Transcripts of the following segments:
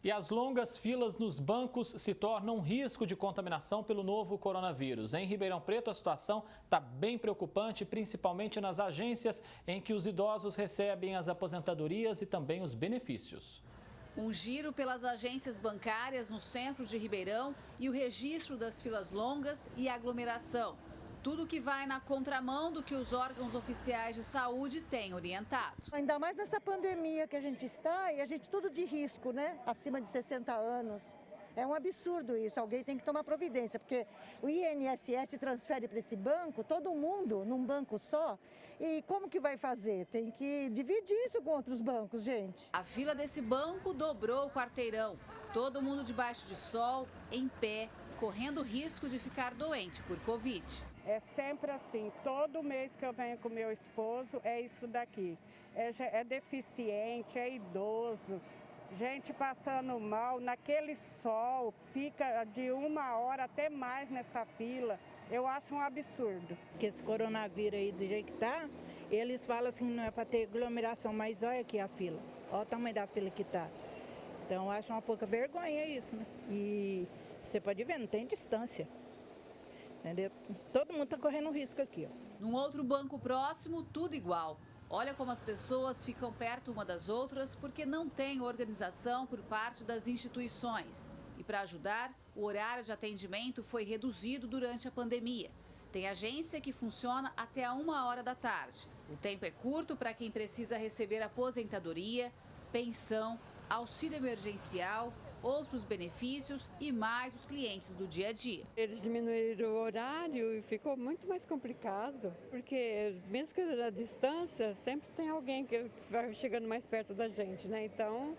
E as longas filas nos bancos se tornam um risco de contaminação pelo novo coronavírus. Em Ribeirão Preto, a situação está bem preocupante, principalmente nas agências em que os idosos recebem as aposentadorias e também os benefícios. Um giro pelas agências bancárias no centro de Ribeirão e o registro das filas longas e aglomeração. Tudo que vai na contramão do que os órgãos oficiais de saúde têm orientado. Ainda mais nessa pandemia que a gente está e a gente tudo de risco, né? Acima de 60 anos. É um absurdo isso, alguém tem que tomar providência, porque o INSS transfere para esse banco, todo mundo num banco só. E como que vai fazer? Tem que dividir isso com outros bancos, gente. A fila desse banco dobrou o quarteirão. Todo mundo debaixo de sol, em pé, correndo risco de ficar doente por Covid. É sempre assim, todo mês que eu venho com meu esposo é isso daqui. É deficiente, é idoso, gente passando mal, naquele sol, fica de 1 hora até mais nessa fila. Eu acho um absurdo. Que esse coronavírus aí do jeito que tá, eles falam assim, não é para ter aglomeração, mas olha aqui a fila, olha o tamanho da fila que tá. Então eu acho uma pouca vergonha isso, né? E você pode ver, não tem distância. Entendeu? Todo mundo está correndo risco aqui. Num outro banco próximo, tudo igual. Olha como as pessoas ficam perto uma das outras porque não tem organização por parte das instituições. E para ajudar, o horário de atendimento foi reduzido durante a pandemia. Tem agência que funciona até a 1 hora da tarde. O tempo é curto para quem precisa receber aposentadoria, pensão, auxílio emergencial, outros benefícios e mais os clientes do dia a dia. Eles diminuíram o horário e ficou muito mais complicado, porque mesmo que a distância, sempre tem alguém que vai chegando mais perto da gente, né? Então,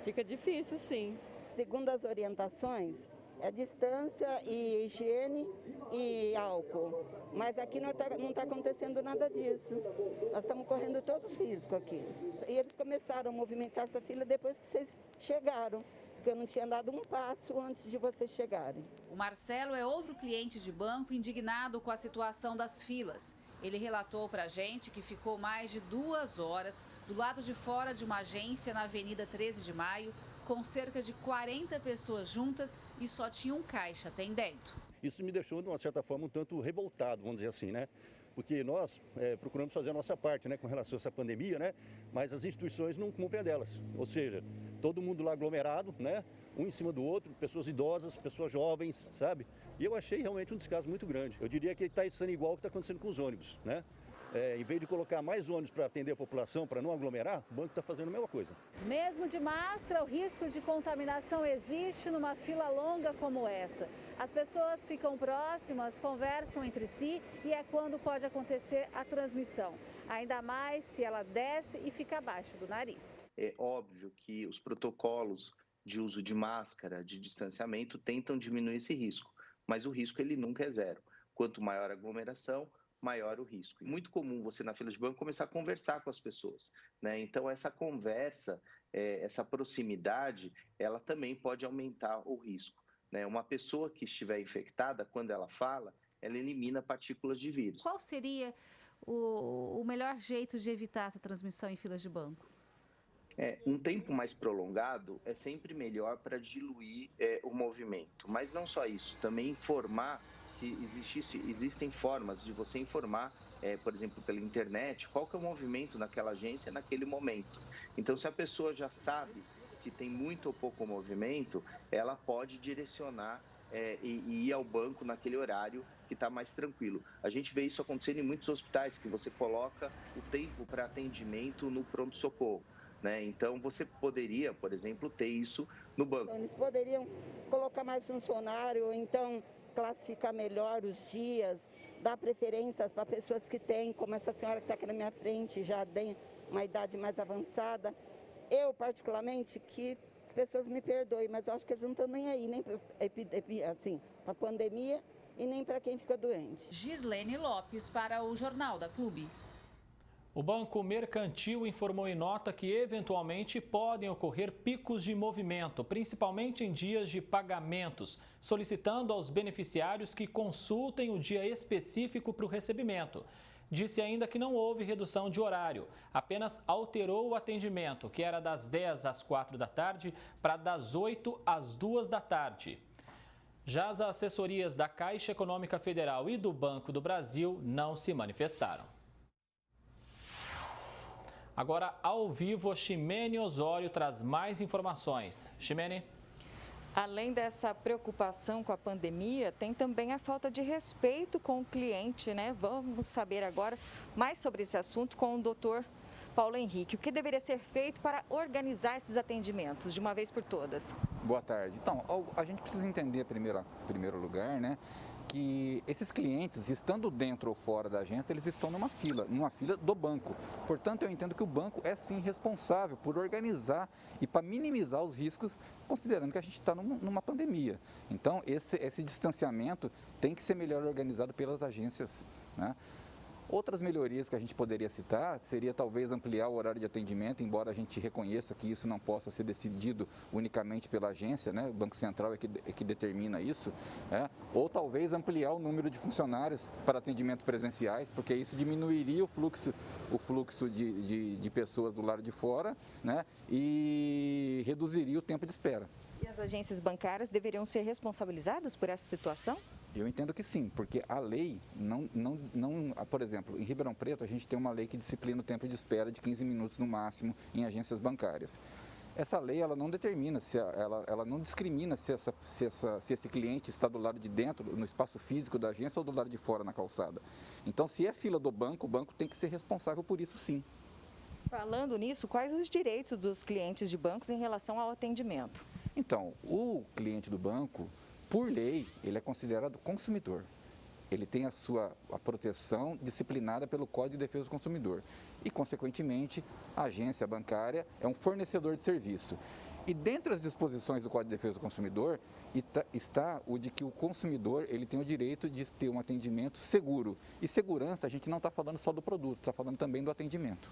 fica difícil, sim. Segundo as orientações, é distância e higiene e álcool. Mas aqui não está acontecendo nada disso. Nós estamos correndo todos os riscos aqui. E eles começaram a movimentar essa fila depois que vocês chegaram, porque eu não tinha dado um passo antes de vocês chegarem. O Marcelo é outro cliente de banco indignado com a situação das filas. Ele relatou para a gente que ficou mais de 2 horas do lado de fora de uma agência na Avenida 13 de Maio, com cerca de 40 pessoas juntas e só tinha um caixa atendendo. Isso me deixou, de uma certa forma, um tanto revoltado, vamos dizer assim, né? Porque nós procuramos fazer a nossa parte, né, com relação a essa pandemia, né? Mas as instituições não cumprem a delas. Ou seja, todo mundo lá aglomerado, né? Um em cima do outro, pessoas idosas, pessoas jovens, sabe? E eu achei realmente um descaso muito grande. Eu diria que está sendo igual ao que está acontecendo com os ônibus, né? Em vez de colocar mais ônibus para atender a população, para não aglomerar, o banco está fazendo a mesma coisa. Mesmo de máscara, o risco de contaminação existe numa fila longa como essa. As pessoas ficam próximas, conversam entre si e é quando pode acontecer a transmissão. Ainda mais se ela desce e fica abaixo do nariz. É óbvio que os protocolos de uso de máscara, de distanciamento, tentam diminuir esse risco, mas o risco ele nunca é zero. Quanto maior a aglomeração, maior o risco. É muito comum você na fila de banco começar a conversar com as pessoas, né? Então essa conversa, essa proximidade, ela também pode aumentar o risco, né? Uma pessoa que estiver infectada, quando ela fala, ela elimina partículas de vírus. Qual seria o melhor jeito de evitar essa transmissão em filas de banco? Um tempo mais prolongado é sempre melhor para diluir o movimento, mas não só isso, também informar. Se existem formas de você informar, por exemplo, pela internet, qual que é o movimento naquela agência naquele momento. Então, se a pessoa já sabe se tem muito ou pouco movimento, ela pode direcionar e ir ao banco naquele horário que está mais tranquilo. A gente vê isso acontecendo em muitos hospitais, que você coloca o tempo para atendimento no pronto-socorro. Né? Então, você poderia, por exemplo, ter isso no banco. Eles poderiam colocar mais funcionário, então classificar melhor os dias, dar preferências para pessoas que têm, como essa senhora que está aqui na minha frente, já tem uma idade mais avançada. Eu, particularmente, que as pessoas me perdoem, mas eu acho que eles não estão nem aí, nem para a pandemia e nem para quem fica doente. Gislene Lopes para o Jornal da Clube. O Banco Mercantil informou em nota que, eventualmente, podem ocorrer picos de movimento, principalmente em dias de pagamentos, solicitando aos beneficiários que consultem o dia específico para o recebimento. disse ainda que não houve redução de horário, apenas alterou o atendimento, que era das 10 às 4 da tarde, para das 8 às 2 da tarde. Já as assessorias da Caixa Econômica Federal e do Banco do Brasil não se manifestaram. Agora, ao vivo, Ximene Osório traz mais informações. Ximene. Além dessa preocupação com a pandemia, tem também a falta de respeito com o cliente, né? Vamos saber agora mais sobre esse assunto com o doutor Paulo Henrique. O que deveria ser feito para organizar esses atendimentos de uma vez por todas? Boa tarde. Então, a gente precisa entender, em primeiro lugar, né, que esses clientes, estando dentro ou fora da agência, eles estão numa fila do banco. Portanto, eu entendo que o banco é sim responsável por organizar e para minimizar os riscos, considerando que a gente está numa pandemia. Então, esse distanciamento tem que ser melhor organizado pelas agências, né? Outras melhorias que a gente poderia citar seria talvez ampliar o horário de atendimento, embora a gente reconheça que isso não possa ser decidido unicamente pela agência, né? O Banco Central é que determina isso, né? Ou talvez ampliar o número de funcionários para atendimentos presenciais, porque isso diminuiria o fluxo de pessoas do lado de fora, né? E reduziria o tempo de espera. E as agências bancárias deveriam ser responsabilizadas por essa situação? Eu entendo que sim, porque a lei por exemplo, em Ribeirão Preto a gente tem uma lei que disciplina o tempo de espera de 15 minutos no máximo em agências bancárias. Essa lei ela não determina, ela não discrimina se esse cliente está do lado de dentro, no espaço físico da agência ou do lado de fora na calçada. Então, se é fila do banco, o banco tem que ser responsável por isso sim. Falando nisso, quais os direitos dos clientes de bancos em relação ao atendimento? Então, o cliente do banco, por lei, ele é considerado consumidor. Ele tem a proteção disciplinada pelo Código de Defesa do Consumidor. E, consequentemente, a agência bancária é um fornecedor de serviço. E dentre as disposições do Código de Defesa do Consumidor está o de que o consumidor ele tem o direito de ter um atendimento seguro. E segurança, a gente não está falando só do produto, está falando também do atendimento.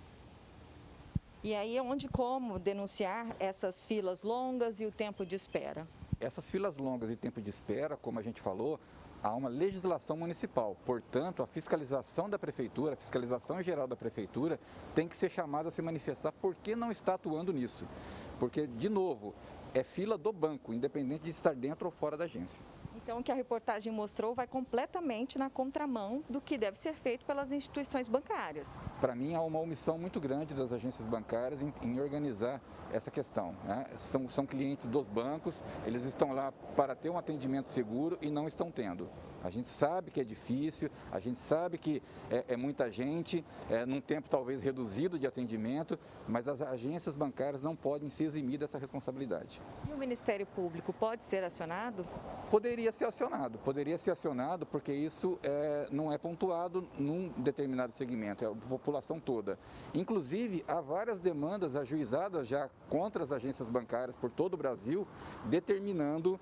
E aí, como denunciar essas filas longas e o tempo de espera? Essas filas longas e tempo de espera, como a gente falou, há uma legislação municipal. Portanto, a fiscalização da prefeitura, a fiscalização geral da prefeitura, tem que ser chamada a se manifestar por que não está atuando nisso. Porque, de novo, é fila do banco, independente de estar dentro ou fora da agência. Então, o que a reportagem mostrou vai completamente na contramão do que deve ser feito pelas instituições bancárias. Para mim, há uma omissão muito grande das agências bancárias em organizar essa questão, né? São clientes dos bancos, eles estão lá para ter um atendimento seguro e não estão tendo. A gente sabe que é difícil, a gente sabe que é muita gente, num tempo talvez reduzido de atendimento, mas as agências bancárias não podem se eximir dessa responsabilidade. E o Ministério Público pode ser acionado? Poderia ser acionado porque isso não é pontuado num determinado segmento, é a população toda. Inclusive, há várias demandas ajuizadas já contra as agências bancárias por todo o Brasil, determinando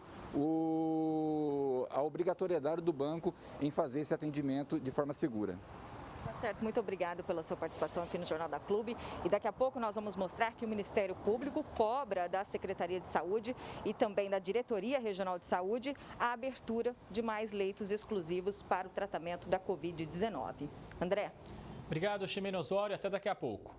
a obrigatoriedade do banco em fazer esse atendimento de forma segura. Tá certo, muito obrigado pela sua participação aqui no Jornal da Clube. E daqui a pouco nós vamos mostrar que o Ministério Público cobra da Secretaria de Saúde e também da Diretoria Regional de Saúde a abertura de mais leitos exclusivos para o tratamento da Covid-19. André. Obrigado, Ximene Osório. Até daqui a pouco.